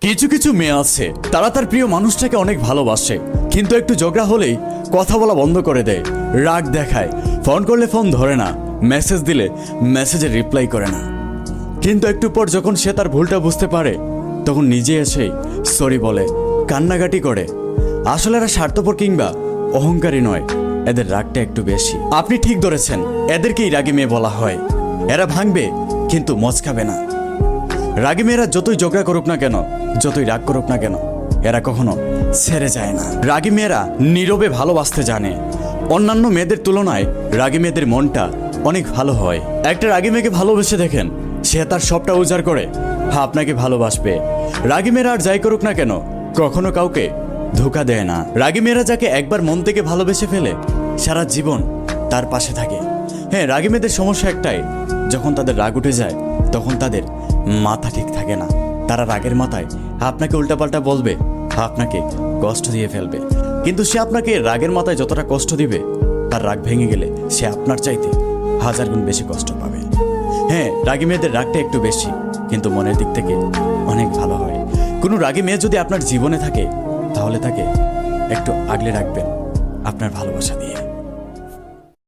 কিছু কিছু মেয়ে আছে তারা তার প্রিয় মানুষটাকে অনেক ভালোবাসে, কিন্তু একটু ঝগড়া হলেই কথা বলা বন্ধ করে দেয়, রাগ দেখায়, ফোন করলে ফোন ধরে না, মেসেজ দিলে মেসেজের রিপ্লাই করে না। কিন্তু একটু পর যখন সে তার ভুলটা বুঝতে পারে তখন নিজে এসেই সরি বলে, কান্নাকাটি করে। আসলে এরা স্বার্থপর কিংবা অহংকারী নয়, এদের রাগটা একটু বেশি। আপনি ঠিক ধরেছেন, এদেরকেই রাগী মেয়ে বলা হয়। এরা ভাঙবে কিন্তু মচকাবে না। রাগী মেয়েরা যতই ঝগড়া করুক না কেন, যতই রাগ করুক না কেন, এরা কখনো ছেড়ে যায় না। রাগী মেয়েরা নীরবে ভালোবাসতে জানে। অন্যান্য মেয়েদের তুলনায় রাগী মেয়েদের মনটা অনেক ভালো হয়। একটা রাগী মেয়েকে ভালোবেসে দেখেন, সে তার সবটা উজাড় করে আপনাকে ভালোবাসবে। রাগী মেয়েরা আর যাই করুক না কেন, কখনো কাউকে ধোঁকা দেয় না। রাগী মেয়েরা যাকে একবার মন থেকে ভালোবেসে ফেলে সারা জীবন তার পাশে থাকে। হ্যাঁ, রাগী মেয়েদের সমস্যা একটাই, যখন তাদের রাগ উঠে যায় তখন তাদের মাথা ঠিক থাকে না। তারা রাগের মাথায় আপনাকে উল্টাপাল্টা বলবে, আপনাকে কষ্ট দিয়ে ফেলবে। কিন্তু সে আপনাকে রাগের মাথায় যতটা কষ্ট দিবে, তার রাগ ভেঙে গেলে সে আপনার চাইতে 1000 গুণ বেশি কষ্ট পাবে। হ্যাঁ, রাগী মেয়েদের রাগটা একটু বেশি, কিন্তু মনের দিক থেকে অনেক ভালো হয়। কোনো রাগী মেয়ে যদি আপনার জীবনে থাকে তাহলে তাকে একটু আগলে রাখবেন আপনার ভালোবাসা দিয়ে।